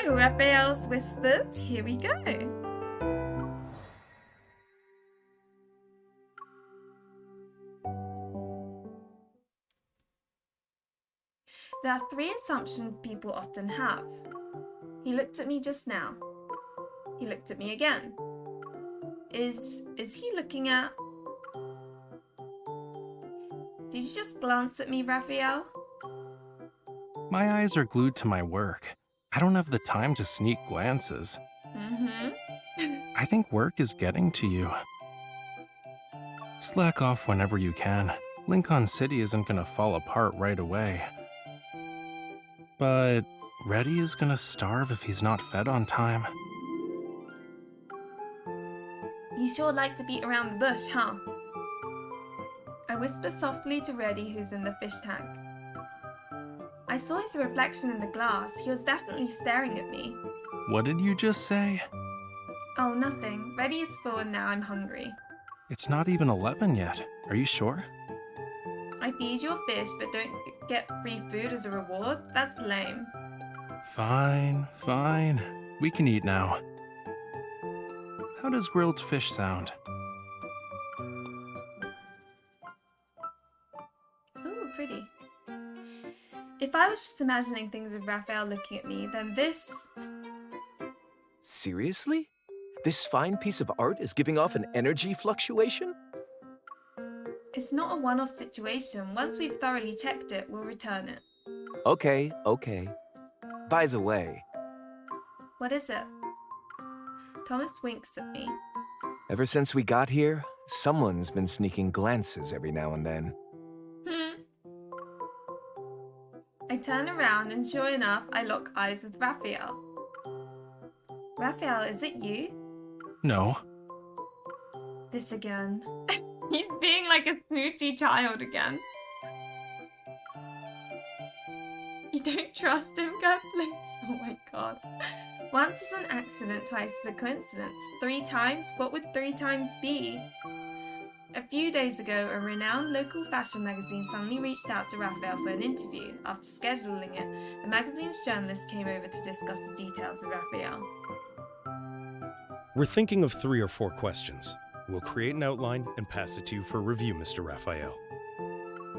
So, Raphael's Whispers, here we go. There are three assumptions people often have. He looked at me just now. He looked at me again. Is he looking at... Did you just glance at me, Raphael? My eyes are glued to my work. I don't have the time to sneak glances. I think work is getting to you. Slack off whenever you can. Lincoln City isn't gonna fall apart right away. But Reddy is gonna starve if he's not fed on time. You sure like to beat around the bush, huh? I whisper softly to Reddy, who's in the fish tank. I saw his reflection in the glass. He was definitely staring at me. What did you just say? Oh, nothing. Reddy is full and now I'm hungry. It's not even 11 yet. Are you sure? I feed your fish but don't get free food as a reward? That's lame. Fine. We can eat now. How does grilled fish sound? Ooh, pretty. If I was just imagining things with Raphael looking at me, then this... Seriously? This fine piece of art is giving off an energy fluctuation? It's not a one-off situation. Once we've thoroughly checked it, we'll return it. Okay. By the way, What is it? Thomas winks at me. ever since we got here, someone's been sneaking glances every now and then. I turn around and sure enough, I lock eyes with Raphael. Raphael, is it you? No. This again. He's being like a snooty child again. You don't trust him, God, please? Oh my god. Once is an accident, twice is a coincidence. 3 times? What would 3 times be? A few days ago, a renowned local fashion magazine suddenly reached out to Raphael for an interview. After scheduling it, the magazine's journalist came over to discuss the details with Raphael. We're thinking of 3 or 4 questions. We'll create an outline and pass it to you for review, Mr. Rafayel.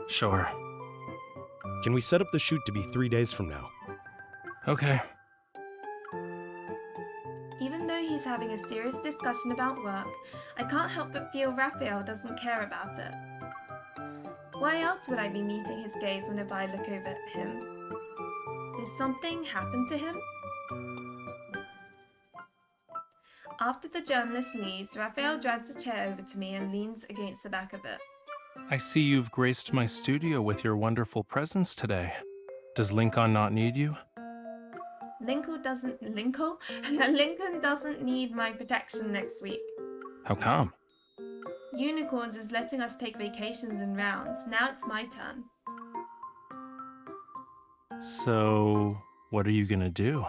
Sure. Can we set up the shoot to be 3 days from now? Okay. Even though he's having a serious discussion about work, I can't help but feel Raphael doesn't care about it. Why else would I be meeting his gaze whenever I look over at him? Did something happen to him? After the journalist leaves, Raphael drags a chair over to me and leans against the back of it. I see you've graced my studio with your wonderful presence today. Does Lincoln not need you? Lincoln doesn't need my protection next week. How come? Unicorns is letting us take vacations in rounds. Now it's my turn. So, what are you gonna do?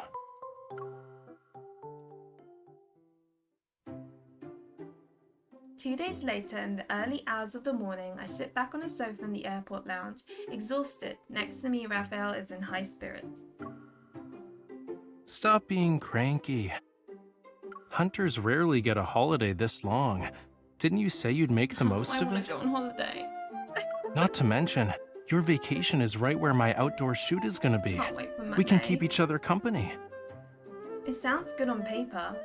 Two days later, in the early hours of the morning, I sit back on a sofa in the airport lounge, exhausted. Next to me, Raphael is in high spirits. Stop being cranky. Hunters rarely get a holiday this long. Didn't you say you'd make the most of I it? want to go on holiday. Not to mention, your vacation is right where my outdoor shoot is gonna be. Can't wait for Monday. We can keep each other company. It sounds good on paper,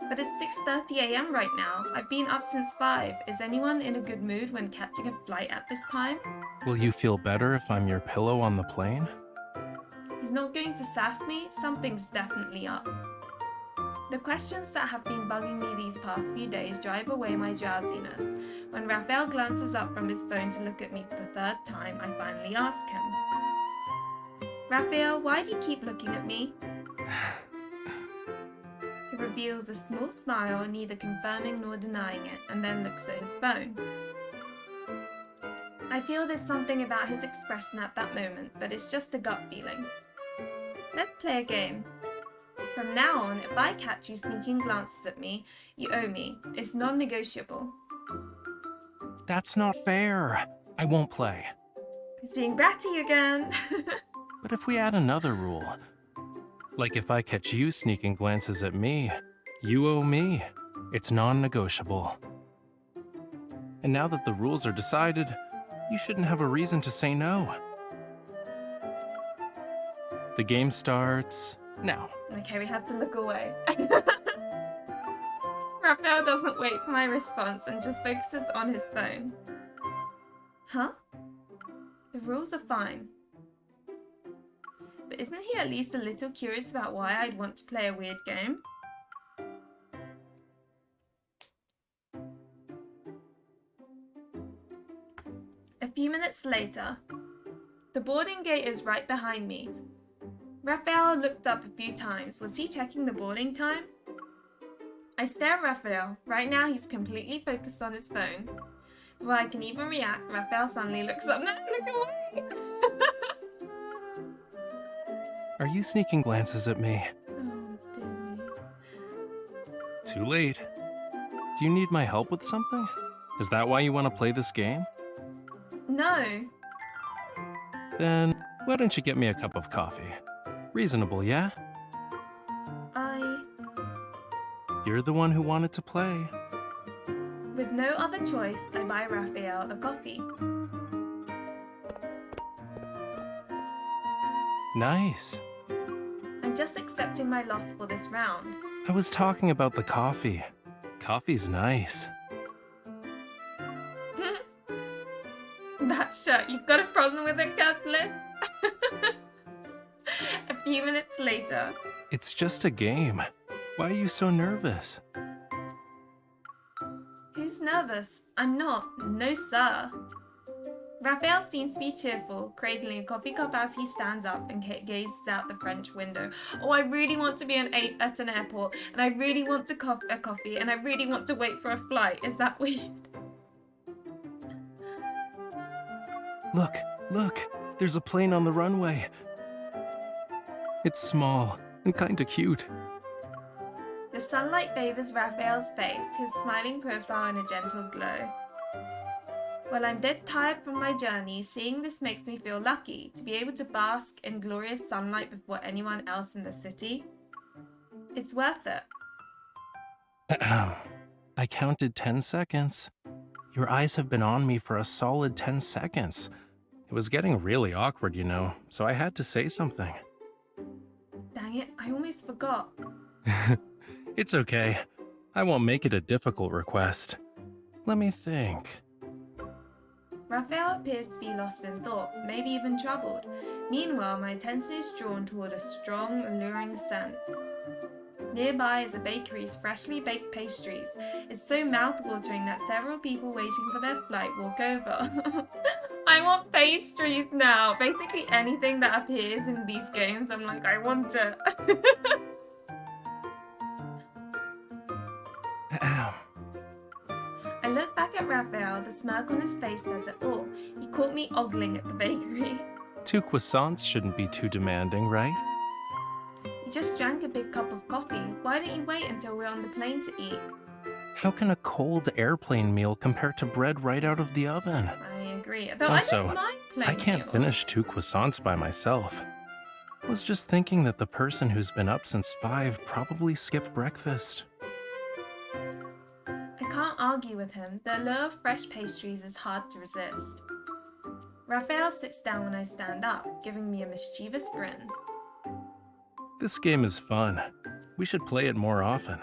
but it's 6:30 a.m. right now. I've been up since 5. Is anyone in a good mood when catching a flight at this time? Will you feel better if I'm your pillow on the plane? He's not going to sass me. Something's definitely up. The questions that have been bugging me these past few days drive away my drowsiness. When Raphael glances up from his phone to look at me for the 3rd time, I finally ask him. Raphael, why do you keep looking at me? He reveals a small smile, neither confirming nor denying it, and then looks at his phone. I feel there's something about his expression at that moment, but it's just a gut feeling. Let's play a game. From now on, if I catch you sneaking glances at me, you owe me. It's non-negotiable. That's not fair. I won't play. He's being bratty again. But if we add another rule, Like if I catch you sneaking glances at me, you owe me. It's non-negotiable. And now that the rules are decided, you shouldn't have a reason to say no. The game starts now. Okay, we have to look away. Raphael doesn't wait for my response and just focuses on his phone. Huh? The rules are fine. But isn't he at least a little curious about why I'd want to play a weird game? A few minutes later, the boarding gate is right behind me. Raphael looked up a few times. Was he checking the boarding time? I stare at Raphael. Right now he's completely focused on his phone. Before I can even react, Raphael suddenly looks up. No, look away! Are you sneaking glances at me? Oh, dear me. Too late. Do you need my help with something? Is that why you want to play this game? No. Then, why don't you get me a cup of coffee? Reasonable, yeah? You're the one who wanted to play. With no other choice, I buy Raphael a coffee. Nice. I'm just accepting my loss for this round. I was talking about the coffee. Coffee's nice. That shirt, you've got a problem with it, Kathleen? A few minutes later. It's just a game. Why are you so nervous? Who's nervous? I'm not. No, sir. Raphael seems to be cheerful, cradling a coffee cup as he stands up and gazes out the French window. Oh, I really want to be at an airport, and I really want to a coffee, and I really want to wait for a flight. Is that weird? Look, there's a plane on the runway. It's small and kinda cute. The sunlight favors Raphael's face, his smiling profile in a gentle glow. While I'm dead tired from my journey, seeing this makes me feel lucky to be able to bask in glorious sunlight before anyone else in the city. It's worth it. I counted 10 seconds. Your eyes have been on me for a solid 10 seconds. It was getting really awkward, you know, so I had to say something. Dang it, I almost forgot. It's okay. I won't make it a difficult request. Let me think. Raphael appears to be lost in thought, maybe even troubled. Meanwhile, my attention is drawn toward a strong, alluring scent. Nearby is a bakery's freshly baked pastries. It's so mouth-watering that several people waiting for their flight walk over. I want pastries now! Basically anything that appears in these games, I'm like, I want it. I look back at Raphael, the smirk on his face says it all. He caught me ogling at the bakery. 2 croissants shouldn't be too demanding, right? You just drank a big cup of coffee. Why don't you wait until we're on the plane to eat? How can a cold airplane meal compare to bread right out of the oven? I agree. Though Also, I don't mind plain I can't meals. finish 2 croissants by myself. I was just thinking that the person who's been up since 5 probably skipped breakfast. I can't argue with him. The allure of fresh pastries is hard to resist. Raphael sits down when I stand up, giving me a mischievous grin. This game is fun. We should play it more often.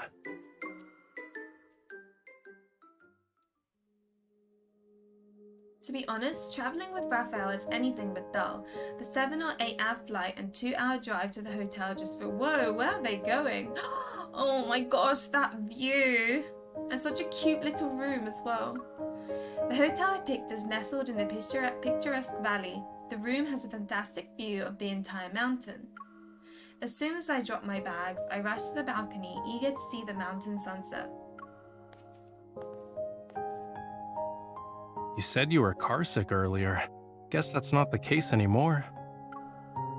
To be honest, traveling with Raphael is anything but dull. The 7 or 8 hour flight and 2-hour drive to the hotel just for, whoa, where are they going? Oh my gosh, that view! And such a cute little room as well. The hotel I picked is nestled in a picturesque valley. The room has a fantastic view of the entire mountain. As soon as I drop my bags, I rush to the balcony, eager to see the mountain sunset. You said you were carsick earlier. Guess that's not the case anymore.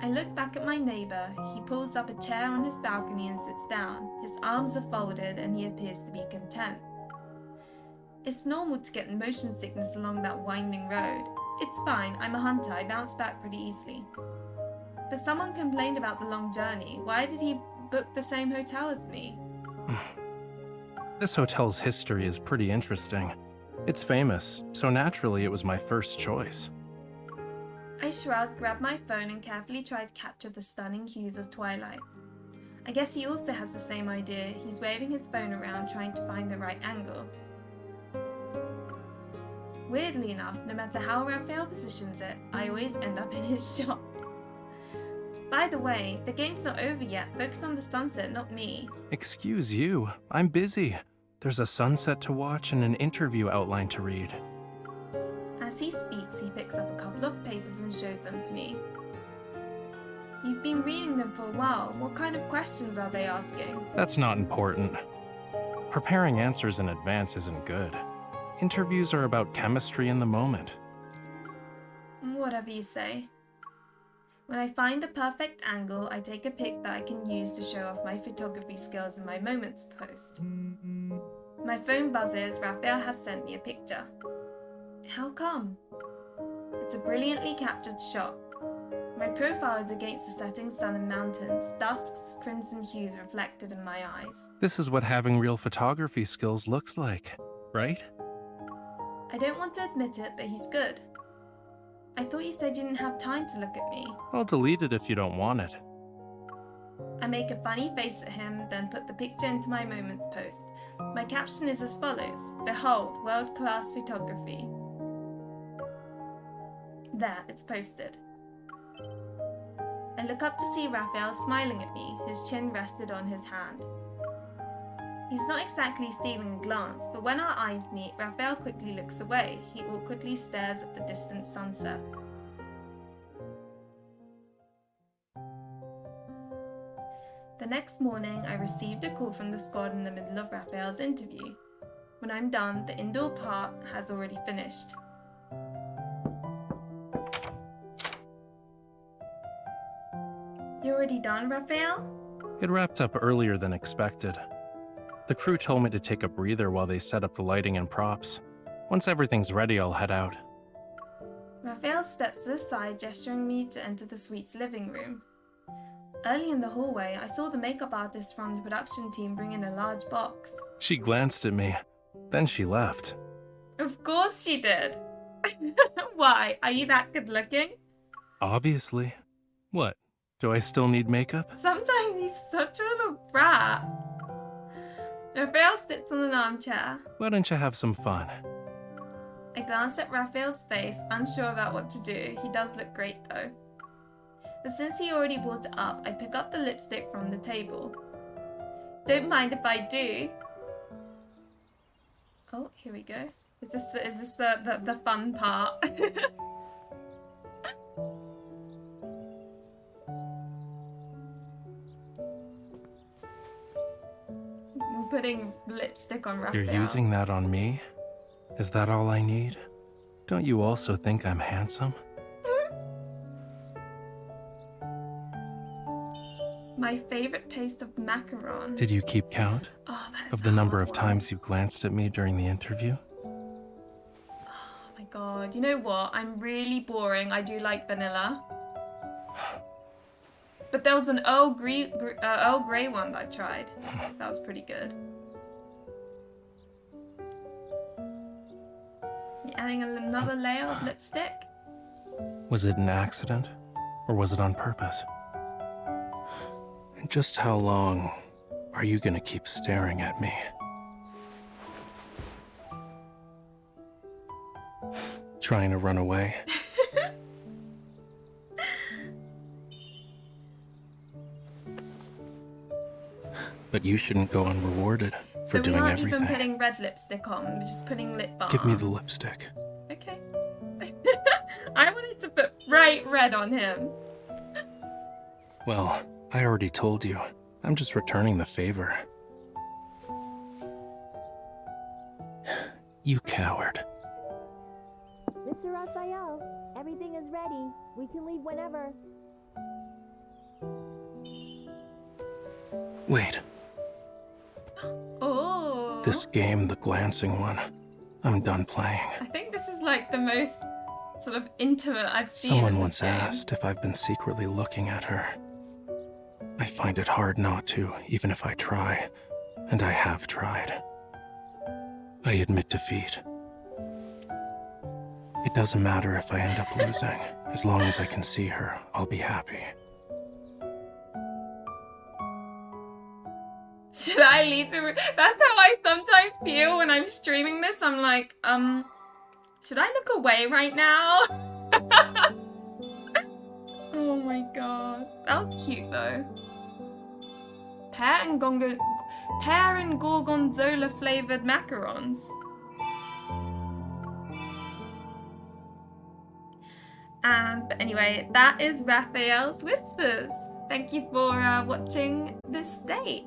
I look back at my neighbour. He pulls up a chair on his balcony and sits down. His arms are folded and he appears to be content. It's normal to get motion sickness along that winding road. It's fine, I'm a hunter, I bounce back pretty easily. But someone complained about the long journey. Why did he book the same hotel as me? This hotel's history is pretty interesting. It's famous, so naturally it was my first choice. I shrugged, grabbed my phone, and carefully tried to capture the stunning hues of twilight. I guess he also has the same idea. He's waving his phone around, trying to find the right angle. Weirdly enough, no matter how Rafayel positions it, I always end up in his shot. By the way, the game's not over yet. Focus on the sunset, not me. Excuse you, I'm busy. There's a sunset to watch and an interview outline to read. As he speaks, he picks up a couple of papers and shows them to me. You've been reading them for a while. What kind of questions are they asking? That's not important. Preparing answers in advance isn't good. Interviews are about chemistry in the moment. Whatever you say. When I find the perfect angle, I take a pic that I can use to show off my photography skills in my moments post. My phone buzzes. Rafayel has sent me a picture. How come? It's a brilliantly captured shot. My profile is against the setting sun and mountains, dusk's crimson hues reflected in my eyes. This is what having real photography skills looks like, right? I don't want to admit it, but he's good. I thought you said you didn't have time to look at me. I'll delete it if you don't want it. I make a funny face at him, then put the picture into my moments post. My caption is as follows: Behold, world-class photography. There, it's posted. I look up to see Rafayel smiling at me, his chin rested on his hand. He's not exactly stealing a glance, but when our eyes meet, Rafayel quickly looks away. He awkwardly stares at the distant sunset. The next morning, I received a call from the squad in the middle of Rafayel's interview. When I'm done, the indoor part has already finished. You already done, Rafayel? It wrapped up earlier than expected. The crew told me to take a breather while they set up the lighting and props. Once everything's ready, I'll head out. Rafayel steps to the side, gesturing me to enter the suite's living room. Early in the hallway, I saw the makeup artist from the production team bring in a large box. She glanced at me, then she left. Of course she did. Why? Are you that good looking? Obviously. What? Do I still need makeup? Sometimes he's such a little brat. Rafayel sits on an armchair. Why don't you have some fun? I glance at Rafayel's face, unsure about what to do. He does look great though. But since he already brought it up, I pick up the lipstick from the table. Don't mind if I do. Oh, here we go. Is this the fun part? I'm putting lipstick on Rafayel. You're using that on me? Is that all I need? Don't you also think I'm handsome? My favorite taste of macaron. Did you keep count Oh, that is of the a number hard of one. times you glanced at me during the interview? Oh my god. You know what? I'm really boring. I do like vanilla. But there was an Earl Grey one that I tried. That was pretty good. You adding another layer of lipstick? Was it an accident? Or was it on purpose? And just how long are you gonna keep staring at me? Trying to run away? But you shouldn't go unrewarded So for we doing aren't everything. even putting red lipstick on. We're just putting lip balm. Give me the lipstick. Okay. I wanted to put bright red on him. Well, I already told you. I'm just returning the favor. You coward. Mr. Rafayel, everything is ready. We can leave whenever. Wait, Oh. this game, the glancing one, I'm done playing. I think this is like the most sort of intimate I've seen. Someone in once this game. asked if I've been secretly looking at her. I find it hard not to, even if I try, and I have tried. I admit defeat. It doesn't matter if I end up losing. As long as I can see her, I'll be happy. Should I leave the room? That's how I sometimes feel when I'm streaming this. I'm like, should I look away right now? Oh my god. That was cute though. Pear and gorgonzola flavored macarons. But anyway, that is Rafayel's Whispers. Thank you for watching this date.